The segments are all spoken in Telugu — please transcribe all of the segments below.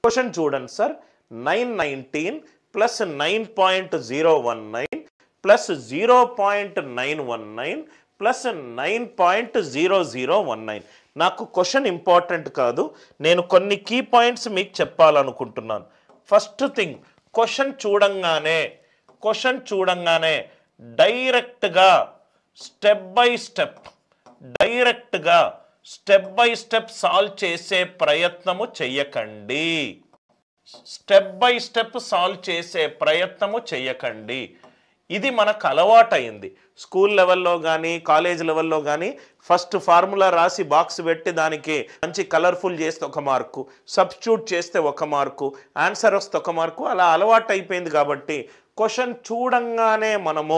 క్వశ్చన్ చూడండి సార్, 919 ప్లస్ 9.019 ప్లస్ 0.919 ప్లస్ 9.0019. నాకు క్వశ్చన్ ఇంపార్టెంట్ కాదు, నేను కొన్ని కీ పాయింట్స్ మీకు చెప్పాలనుకుంటున్నాను. ఫస్ట్ థింగ్, క్వశ్చన్ చూడంగానే డైరెక్ట్గా స్టెప్ బై స్టెప్ సాల్వ్ చేసే ప్రయత్నము చెయ్యకండి. ఇది మనకు అలవాటైంది. స్కూల్ లెవెల్లో కానీ కాలేజ్ లెవెల్లో కానీ ఫస్ట్ ఫార్ములా రాసి బాక్స్ పెట్టి దానికి మంచి కలర్ఫుల్ చేస్తే 1 మార్కు, సబ్స్టిట్యూట్ చేస్తే 1 మార్కు, ఆన్సర్ వస్తే 1 మార్కు, అలా అలవాటు అయిపోయింది. కాబట్టి క్వశ్చన్ చూడంగానే మనము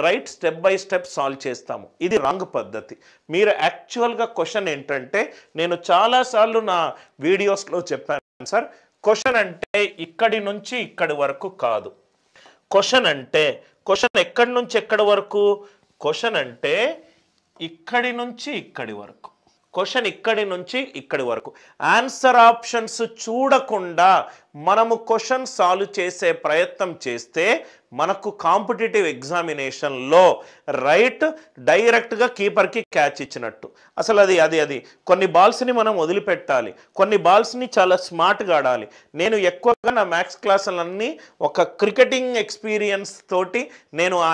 right step by step solve చేస్తాము. ఇది రాంగ్ పద్ధతి. మీరు యాక్చువల్గా క్వశ్చన్ ఏంటంటే, నేను చాలాసార్లు నా వీడియోస్లో చెప్పాను సార్, క్వశ్చన్ అంటే ఇక్కడి నుంచి ఇక్కడి వరకు కాదు. క్వశ్చన్ ఎక్కడి నుంచి ఎక్కడి వరకు? క్వశ్చన్ అంటే ఇక్కడి నుంచి ఇక్కడి వరకు. ఆన్సర్ ఆప్షన్స్ చూడకుండా మనము క్వశ్చన్ సాల్వ్ చేసే ప్రయత్నం చేస్తే మనకు కాంపిటేటివ్ ఎగ్జామినేషన్లో రైట్ డైరెక్ట్గా కీపర్కి క్యాచ్ ఇచ్చినట్టు. అసలు అది కొన్ని బాల్స్ని మనం వదిలిపెట్టాలి, కొన్ని బాల్స్ని చాలా స్మార్ట్గా ఆడాలి. నేను ఎక్కువగా నా మ్యాథ్స్ క్లాసులన్నీ ఒక క్రికెటింగ్ ఎక్స్పీరియన్స్ తోటి నేను ఆ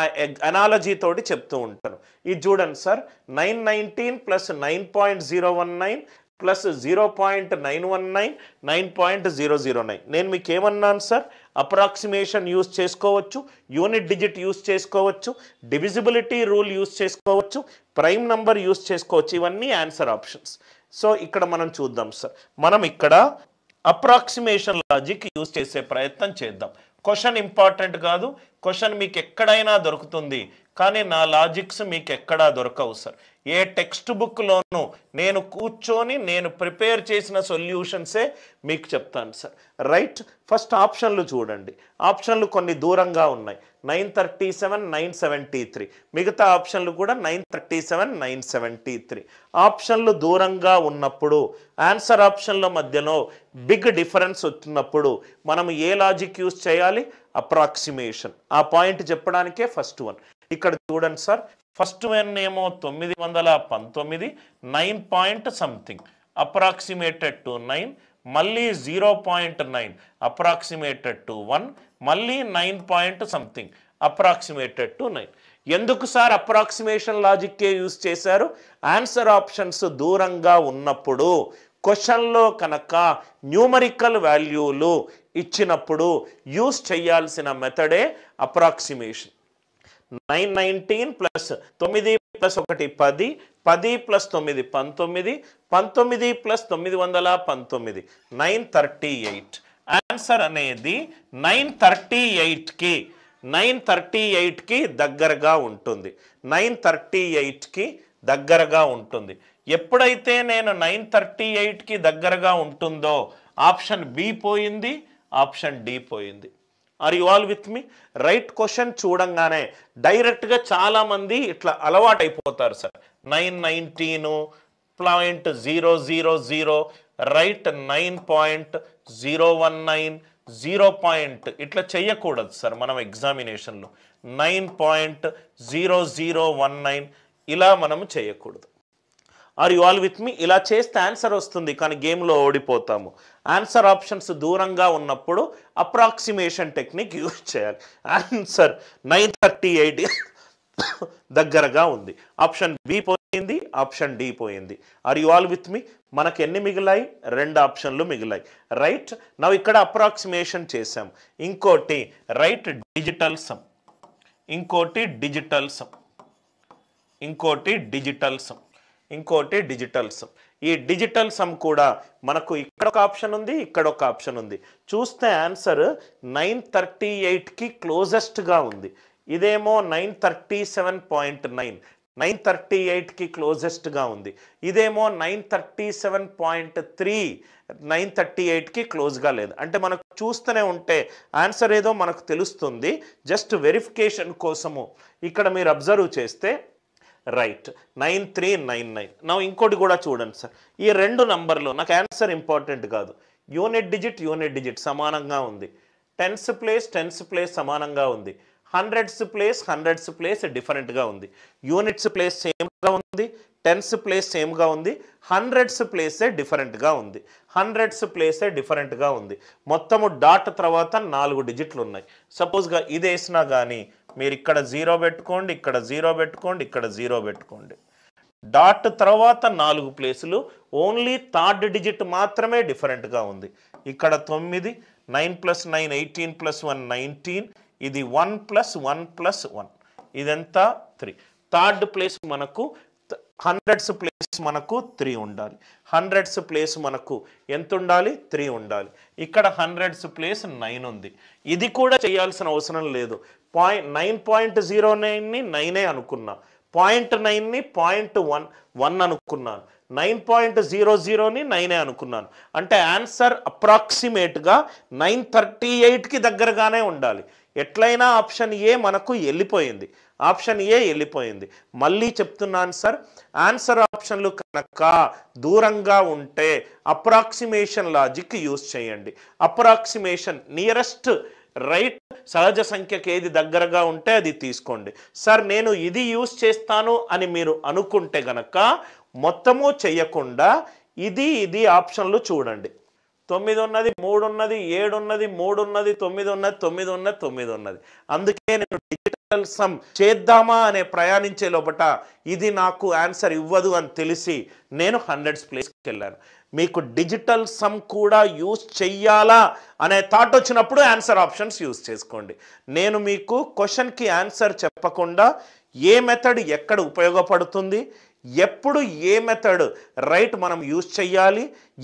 అనాలజీ తోటి చెప్తూ ఉంటాను. ఇది చూడండి సార్, 919 ప్లస్ 9.019 ప్లస్ 0.919 9.009. నేను మీకు ఏమన్నాను సార్, అప్రాక్సిమేషన్ యూజ్ చేసుకోవచ్చు, యూనిట్ డిజిట్ యూజ్ చేసుకోవచ్చు, డివిజిబిలిటీ రూల్ యూజ్ చేసుకోవచ్చు, ప్రైమ్ నంబర్ యూజ్ చేసుకోవచ్చు. ఇవన్నీ ఆన్సర్ ఆప్షన్స్. సో ఇక్కడ మనం చూద్దాం సార్, మనం ఇక్కడ అప్రాక్సిమేషన్ లాజిక్ యూజ్ చేసే ప్రయత్నం చేద్దాం. క్వశ్చన్ ఇంపార్టెంట్ కాదు, క్వశ్చన్ మీకు ఎక్కడైనా దొరుకుతుంది, కానీ నా లాజిక్స్ మీకు ఎక్కడా దొరకవు సార్. ఏ టెక్స్ట్ బుక్లోనూ నేను కూర్చొని నేను ప్రిపేర్ చేసిన సొల్యూషన్సే మీకు చెప్తాను సార్. రైట్, ఫస్ట్ ఆప్షన్లు చూడండి. ఆప్షన్లు కొన్ని దూరంగా ఉన్నాయి, 937 973. మిగతా ఆప్షన్లు కూడా 937 973. ఆప్షన్లు దూరంగా ఉన్నప్పుడు, ఆన్సర్ ఆప్షన్ల మధ్యలో బిగ్ డిఫరెన్స్ వచ్చినప్పుడు మనం ఏ లాజిక్ యూజ్ చేయాలి? అప్రాక్సిమేషన్. ఆ పాయింట్ చెప్పడానికే ఫస్ట్ వన్. ఇక్కడ చూడండి సార్, ఫస్ట్ వన్ ఏమో 919 9 పాయింట్ సంథింగ్ అప్రాక్సిమేటెడ్ టు 9, మళ్ళీ 0.9 అప్రాక్సిమేటెడ్ టు 1, మళ్ళీ 9 పాయింట్ సంథింగ్ అప్రాక్సిమేటెడ్ టు 9. ఎందుకు సార్ అప్రాక్సిమేషన్ లాజిక్కే యూజ్ చేశారు? ఆన్సర్ ఆప్షన్స్ దూరంగా ఉన్నప్పుడు, క్వశ్చన్లో కనుక న్యూమరికల్ వాల్యూలు ఇచ్చినప్పుడు యూజ్ చేయాల్సిన మెథడే approximation. 919 plus 9 plus 1 10, 10 plus 9 19, 19 plus 919 938. Answer అనేది 938కి దగ్గరగా ఉంటుంది. 938కి దగ్గరగా ఉంటుంది. ఎప్పుడైతే నేను 938కి దగ్గరగా ఉంటుందో ఆప్షన్ బి పోయింది, ఆప్షన్ డి పోయింది. Are you all with me? Right, question చూడంగానే డైరెక్ట్గా చాలామంది ఇట్లా అలవాటు అయిపోతారు సార్. 919.000 రైట్, 9.019 0 ఇట్లా చెయ్యకూడదు సార్ మనం ఎగ్జామినేషన్లో. 9.0019 ఇలా మనము చేయకూడదు. ఆర్ యు ఆల్ విత్ మీ? ఇలా చేస్తే ఆన్సర్ వస్తుంది, కానీ గేమ్లో ఓడిపోతాము. ఆన్సర్ ఆప్షన్స్ దూరంగా ఉన్నప్పుడు అప్రాక్సిమేషన్ టెక్నిక్ యూజ్ చేయాలి. ఆన్సర్ 938 దగ్గరగా ఉంది. ఆప్షన్ బి పోయింది, ఆప్షన్ డి పోయింది. ఆర్ యు ఆల్ విత్ మీ? మనకు ఎన్ని మిగిలాయి? 2 ఆప్షన్లు మిగిలాయి. రైట్, నవ్వు ఇక్కడ అప్రాక్సిమేషన్ చేసాం. ఇంకోటి రైట్ డిజిటల్ సమ్, ఇంకోటి డిజిటల్ సమ్. ఈ డిజిటల్ సమ్ కూడా మనకు ఇక్కడ ఒక ఆప్షన్ ఉంది, ఇక్కడ ఒక ఆప్షన్ ఉంది. చూస్తే ఆన్సర్ 938కి క్లోజెస్ట్గా ఉంది. ఇదేమో 937.9, 938కి క్లోజెస్ట్గా ఉంది. ఇదేమో 937.3, 938కి క్లోజ్గా లేదు. అంటే మనకు చూస్తూనే ఉంటే ఆన్సర్ ఏదో మనకు తెలుస్తుంది. జస్ట్ వెరిఫికేషన్ కోసము ఇక్కడ మీరు అబ్జర్వ్ చేస్తే రైట్ 9399. నా ఇంకోటి కూడా చూడండి సార్, ఈ 2 నంబర్లు నాకు ఆన్సర్ ఇంపార్టెంట్ కాదు. యూనిట్ డిజిట్ సమానంగా ఉంది. టెన్స్ ప్లేస్ సమానంగా ఉంది. హండ్రెడ్స్ ప్లేస్ డిఫరెంట్గా ఉంది. యూనిట్స్ ప్లేస్ సేమ్గా ఉంది, టెన్స్ ప్లేస్ సేమ్గా ఉంది, హండ్రెడ్స్ ప్లేసే డిఫరెంట్గా ఉంది. మొత్తము డాట్ తర్వాత 4 డిజిట్లు ఉన్నాయి. సపోజ్గా ఇది వేసినా కానీ మీరు ఇక్కడ 0 పెట్టుకోండి, ఇక్కడ 0 పెట్టుకోండి, ఇక్కడ 0 పెట్టుకోండి. డాట్ తర్వాత 4 ప్లేసులు, ఓన్లీ థర్డ్ డిజిట్ మాత్రమే డిఫరెంట్గా ఉంది. ఇక్కడ 9, 9 + 9 18 + 1 19, ఇది 1 + 1 + 1, ఇదంతా 3. థర్డ్ ప్లేస్ మనకు హండ్రెడ్స్ ప్లేస్ మనకు 3 ఉండాలి. హండ్రెడ్స్ ప్లేస్ మనకు ఎంత ఉండాలి? 3 ఉండాలి. ఇక్కడ హండ్రెడ్స్ ప్లేస్ 9 ఉంది. ఇది కూడా చేయాల్సిన అవసరం లేదు. 9.09ని 9 అనుకున్నా, 0.9ని 0.1 అనుకున్నాను, 9.00ని 9 అనుకున్నాను. అంటే ఆన్సర్ అప్రాక్సిమేట్గా 938కి దగ్గరగానే ఉండాలి. ఎట్లయినా ఆప్షన్ ఏ మనకు వెళ్ళిపోయింది. మళ్ళీ చెప్తున్నాను సార్, ఆన్సర్ ఆప్షన్లు కనుక దూరంగా ఉంటే అప్రాక్సిమేషన్ లాజిక్ యూజ్ చేయండి. అప్రాక్సిమేషన్ నియరెస్ట్ రైట్ సహజ సంఖ్యకి ఏది దగ్గరగా ఉంటే అది తీసుకోండి. సార్ నేను ఇది యూజ్ చేస్తాను అని మీరు అనుకుంటే గనక మొత్తము చెయ్యకుండా ఇది ఆప్షన్లు చూడండి. 9 ఉన్నది, 3 ఉన్నది, 7 ఉన్నది, 3 ఉన్నది, 9 ఉన్నది, 9 ఉన్నది, 9 ఉన్నది. అందుకే నేను డిజిటల్ సమ్ చేద్దామా అనే ప్రయాణించే లోపట ఇది నాకు ఆన్సర్ ఇవ్వదు అని తెలిసి నేను హండ్రెడ్స్ ప్లేస్కి వెళ్ళాను. మీకు డిజిటల్ సమ్ కూడా యూజ్ చెయ్యాలా అనే థాట్ వచ్చినప్పుడు ఆన్సర్ ఆప్షన్స్ యూజ్ చేసుకోండి. నేను మీకు క్వశ్చన్కి ఆన్సర్ చెప్పకుండా ఏ మెథడ్ ఎక్కడ ఉపయోగపడుతుంది, ఎప్పుడు ఏ మెథడ్ రైట్ మనం యూజ్ చెయ్యాలి,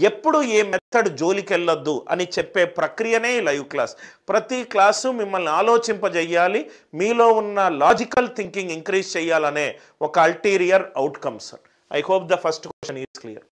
ఎప్పుడు ఏ మెథడ్ జోలికి వెళ్ళొద్దు అని చెప్పే ప్రక్రియనే లైవ్ క్లాస్. ప్రతి క్లాసు మిమ్మల్ని ఆలోచింపజేయాలి, మీలో ఉన్న లాజికల్ థింకింగ్ ఇంక్రీజ్ చేయాలనే ఒక ulterior outcome sir. I hope the first question is clear.